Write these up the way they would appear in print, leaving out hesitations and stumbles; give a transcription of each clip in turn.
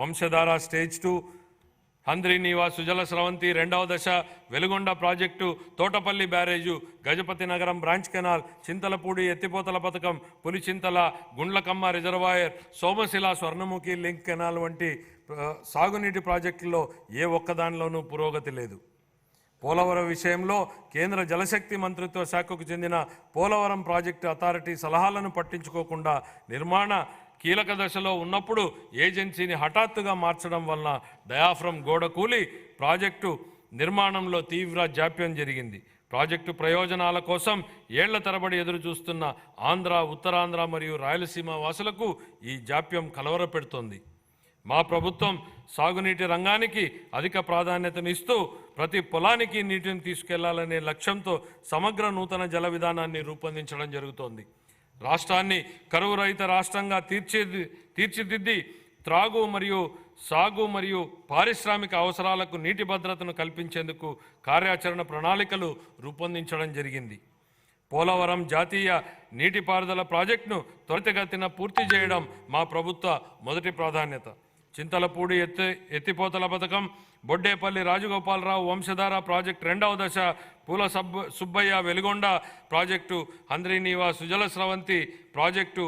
Vamsadhara stage 2, Handrineeva Sujala స్రవంతి రెండవ దశ, Veligonda project, Thotapalli barrage, Gajapati నగరం బ్రాంచ్ కెనాల్, చింతలపూడి ఎత్తిపోతల పథకం, Pulichintala, Gundlakamma reservoir, Somasila Swarnamukhi link canal వంటి సాగునీటి ప్రాజెక్టుల్లో ఏ ఒక్కదానిలోనూ పురోగతి లేదు. పోలవరం విషయంలో కేంద్ర జలశక్తి మంత్రిత్వ శాఖకు చెందిన పోలవరం ప్రాజెక్టు అథారిటీ సలహాలను పట్టించుకోకుండా నిర్మాణ కీలక దశలో ఉన్నప్పుడు ఏజెన్సీని హఠాత్తుగా మార్చడం వలన డయాఫ్రమ్ గోడ కూలి ప్రాజెక్టు నిర్మాణంలో తీవ్ర జాప్యం జరిగింది. ప్రాజెక్టు ప్రయోజనాల కోసం ఏళ్ల తరబడి ఎదురు చూస్తున్న ఆంధ్ర, ఉత్తరాంధ్ర మరియు రాయలసీమ వాసులకు ఈ జాప్యం కలవరపెడుతోంది. మా ప్రభుత్వం సాగునీటి రంగానికి అధిక ప్రాధాన్యతనిస్తూ ప్రతి పొలానికి నీటిని తీసుకెళ్లాలనే లక్ష్యంతో సమగ్ర నూతన జల విధానాన్ని రూపొందించడం జరుగుతోంది. రాష్ట్రాన్ని కరువు రహిత రాష్ట్రంగా తీర్చిదిద్ది త్రాగు మరియు సాగు మరియు పారిశ్రామిక అవసరాలకు నీటి భద్రతను కల్పించేందుకు కార్యాచరణ ప్రణాళికలు రూపొందించడం జరిగింది. పోలవరం జాతీయ నీటిపారుదల ప్రాజెక్టును త్వరితగతిన పూర్తి చేయడం మా ప్రభుత్వ మొదటి ప్రాధాన్యత. చింతలపూడి ఎత్తిపోతల పథకం, బొడ్డేపల్లి రాజగోపాలరావు వంశధార ప్రాజెక్టు రెండవ దశ, Poola Subbaiah Veligonda project, Handri Neeva Sujala Sravanthi project,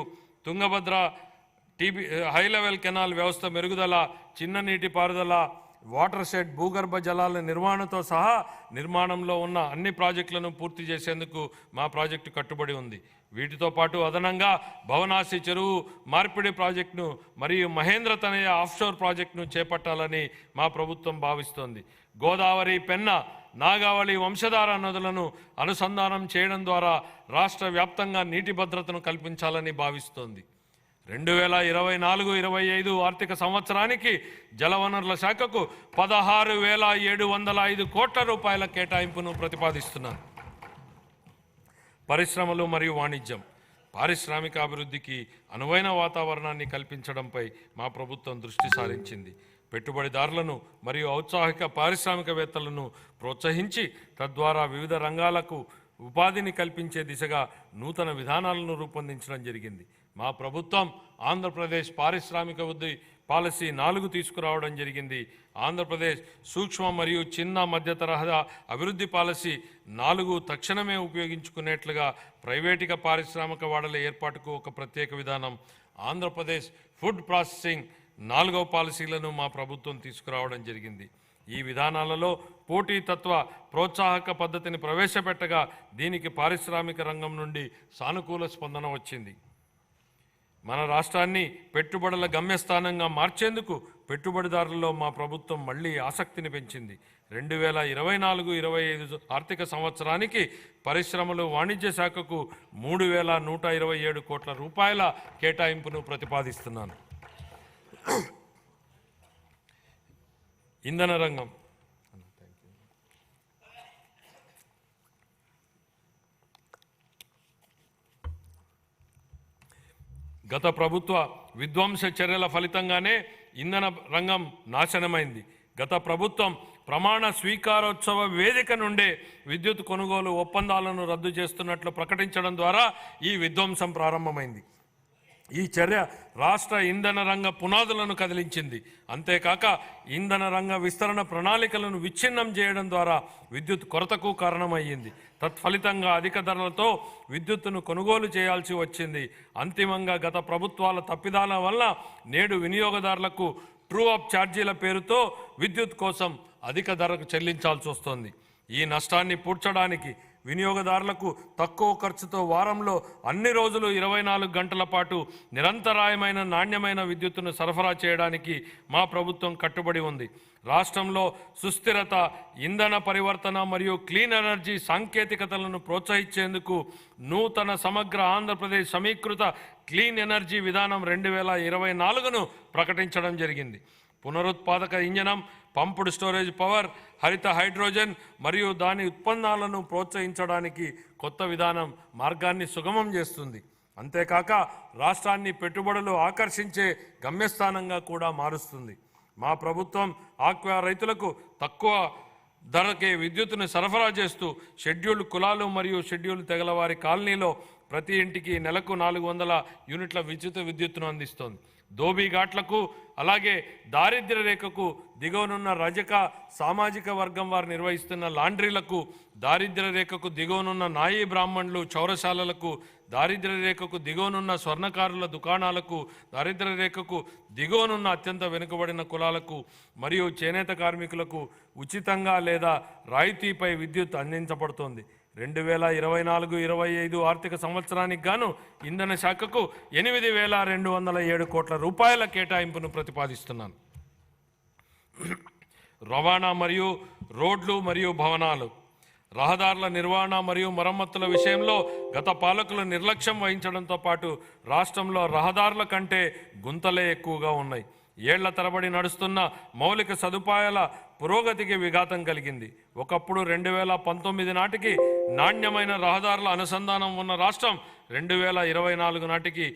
Tungabhadra high level canal వ్యవస్థ మెరుగుదల, చిన్న నీటిపారుదల, వాటర్ షెడ్, భూగర్భ జలాల నిర్వహణతో సహా నిర్మాణంలో ఉన్న అన్ని ప్రాజెక్టులను పూర్తి చేసేందుకు మా ప్రాజెక్టు కట్టుబడి ఉంది. వీటితో పాటు అదనంగా భవనాసి చెరువు మార్పిడి ప్రాజెక్టును మరియు మహేంద్ర తనయ ఆఫ్షోర్ ప్రాజెక్టును చేపట్టాలని మా ప్రభుత్వం భావిస్తోంది. గోదావరి, పెన్న, నాగావళి, వంశధార నదులను అనుసంధానం చేయడం ద్వారా రాష్ట్ర వ్యాప్తంగా నీటి భద్రతను కల్పించాలని భావిస్తోంది. 2024-25 ఆర్థిక సంవత్సరానికి జలవనరుల శాఖకు 16,705 కోట్ల రూపాయల కేటాయింపును ప్రతిపాదిస్తున్నాను. పరిశ్రమలు మరియు వాణిజ్యం, పారిశ్రామిక అభివృద్ధికి అనువైన వాతావరణాన్ని కల్పించడంపై మా ప్రభుత్వం దృష్టి సారించింది. పెట్టుబడిదారులను మరియు ఔత్సాహిక పారిశ్రామికవేత్తలను ప్రోత్సహించి తద్వారా వివిధ రంగాలకు ఉపాధిని కల్పించే దిశగా నూతన విధానాలను రూపొందించడం జరిగింది. మా ప్రభుత్వం ఆంధ్రప్రదేశ్ పారిశ్రామిక వృద్ధి పాలసీ 4 తీసుకురావడం జరిగింది. ఆంధ్రప్రదేశ్ సూక్ష్మ మరియు చిన్న మధ్య తరహా అభివృద్ధి పాలసీ 4 తక్షణమే ఉపయోగించుకునేట్లుగా ప్రైవేటిక పారిశ్రామిక వాడల ఏర్పాటుకు ఒక ప్రత్యేక విధానం, ఆంధ్రప్రదేశ్ ఫుడ్ ప్రాసెసింగ్ 4వ పాలసీలను మా ప్రభుత్వం తీసుకురావడం జరిగింది. ఈ విధానాలలో పోటీతత్వ ప్రోత్సాహక పద్ధతిని ప్రవేశపెట్టగా దీనికి పారిశ్రామిక రంగం నుండి సానుకూల స్పందన వచ్చింది. మన రాష్ట్రాన్ని పెట్టుబడుల గమ్యస్థానంగా మార్చేందుకు పెట్టుబడిదారులలో మా ప్రభుత్వం మళ్లీ ఆసక్తిని పెంచింది. 2024-25 ఆర్థిక సంవత్సరానికి పరిశ్రమలు, వాణిజ్య శాఖకు 3,127 కోట్ల రూపాయల కేటాయింపును ప్రతిపాదిస్తున్నాను. ఇంధన రంగం, గత ప్రభుత్వ విధ్వంస చర్యల ఫలితంగానే ఇంధన రంగం నాశనమైంది. గత ప్రభుత్వం ప్రమాణ స్వీకారోత్సవ వేదిక నుండే విద్యుత్ కొనుగోలు ఒప్పందాలను రద్దు చేస్తున్నట్లు ప్రకటించడం ద్వారా ఈ విధ్వంసం ప్రారంభమైంది. ఈ చర్య రాష్ట్ర ఇంధన రంగ పునాదులను కదిలించింది. అంతేకాక ఇంధన రంగ విస్తరణ ప్రణాళికలను విచ్ఛిన్నం చేయడం ద్వారా విద్యుత్ కొరతకు కారణమయ్యింది. తత్ఫలితంగా అధిక ధరలతో విద్యుత్తును కొనుగోలు చేయాల్సి వచ్చింది. అంతిమంగా గత ప్రభుత్వాల తప్పిదాల వల్ల నేడు వినియోగదారులకు ట్రూ అప్ ఛార్జీల పేరుతో విద్యుత్ కోసం అధిక ధరకు చెల్లించాల్సి వస్తోంది. ఈ నష్టాన్ని పూడ్చడానికి వినియోగదారులకు తక్కువ ఖర్చుతో వారంలో అన్ని రోజులు 24 గంటల పాటు నిరంతరాయమైన నాణ్యమైన విద్యుత్తును సరఫరా చేయడానికి మా ప్రభుత్వం కట్టుబడి ఉంది. రాష్ట్రంలో సుస్థిరత, ఇంధన పరివర్తన మరియు క్లీన్ ఎనర్జీ సాంకేతికతలను ప్రోత్సహించేందుకు నూతన సమగ్ర ఆంధ్రప్రదేశ్ సమీకృత క్లీన్ ఎనర్జీ విధానం 2024ను ప్రకటించడం జరిగింది. పునరుత్పాదక ఇంధనం, పంపుడు స్టోరేజ్ పవర్, హరిత హైడ్రోజన్ మరియు దాని ఉత్పన్నాలను ప్రోత్సహించడానికి కొత్త విధానం మార్గాన్ని సుగమం చేస్తుంది. అంతేకాక రాష్ట్రాన్ని పెట్టుబడులు ఆకర్షించే గమ్యస్థానంగా కూడా మారుస్తుంది. మా ప్రభుత్వం ఆక్వా రైతులకు తక్కువ ధరకే విద్యుత్తును సరఫరా చేస్తూ షెడ్యూల్డ్ కులాలు మరియు షెడ్యూల్ తెగల వారి కాలనీలో ప్రతి ఇంటికి నెలకు 400 యూనిట్ల ఉచిత విద్యుత్తును అందిస్తోంది. ధోబీఘాట్లకు అలాగే దారిద్ర్య రేఖకు దిగువనున్న రజక సామాజిక వర్గం వారు నిర్వహిస్తున్న లాండ్రీలకు, దారిద్ర్య రేఖకు దిగువనున్న నాయీ బ్రాహ్మణులు చౌరశాలలకు, దారిద్ర్య రేఖకు దిగువనున్న స్వర్ణకారుల దుకాణాలకు, దారిద్ర్య రేఖకు దిగువనున్న అత్యంత వెనుకబడిన కులాలకు మరియు చేనేత కార్మికులకు ఉచితంగా లేదా రాయితీపై విద్యుత్ అందించబడుతోంది. 2024-25 ఆర్థిక సంవత్సరానికి గాను ఇంధన శాఖకు 8,207 కోట్ల రూపాయల కేటాయింపును ప్రతిపాదిస్తున్నాను. రవాణా మరియు రోడ్లు మరియు భవనాలు, రహదారుల నిర్వహణ మరియు మరమ్మతుల విషయంలో గత పాలకులు నిర్లక్ష్యం వహించడంతో పాటు రాష్ట్రంలో రహదారుల కంటే గుంతలే ఎక్కువగా ఉన్నాయి. ఏళ్ల తరబడి నడుస్తున్న మౌలిక సదుపాయాల పురోగతికి విఘాతం కలిగింది. ఒకప్పుడు 2019 నాటికి నాణ్యమైన రహదారుల అనుసంధానం ఉన్న రాష్ట్రం 2024 నాటికి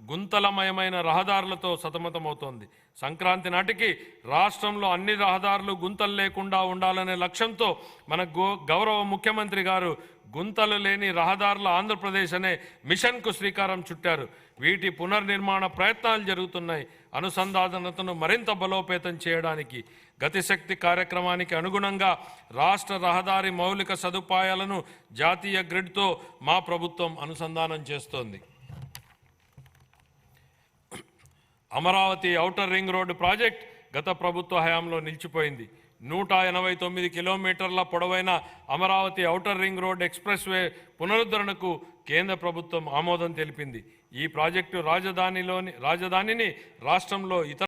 గుంతలమయమైన రహదారులతో సతమతమవుతోంది. సంక్రాంతి నాటికి రాష్ట్రంలో అన్ని రహదారులు గుంతలు లేకుండా ఉండాలనే లక్ష్యంతో మన గౌరవ ముఖ్యమంత్రి గారు గుంతలు లేని రహదారుల ఆంధ్రప్రదేశ్ అనే మిషన్కు శ్రీకారం చుట్టారు. వీటి పునర్నిర్మాణ ప్రయత్నాలు జరుగుతున్నాయి. అనుసంధానతను మరింత బలోపేతం చేయడానికి గతిశక్తి కార్యక్రమానికి అనుగుణంగా రాష్ట్ర రహదారి మౌలిక సదుపాయాలను జాతీయ గ్రిడ్తో మా ప్రభుత్వం అనుసంధానం చేస్తోంది. Amaravati outer ring road project గత ప్రభుత్వ హయాంలో నిలిచిపోయింది. 189 కిలోమీటర్ల పొడవైన Amaravati outer ring road express way పునరుద్ధరణకు కేంద్ర ప్రభుత్వం ఆమోదం తెలిపింది. ఈ ప్రాజెక్టు రాజధానిని రాష్ట్రంలో ఇతర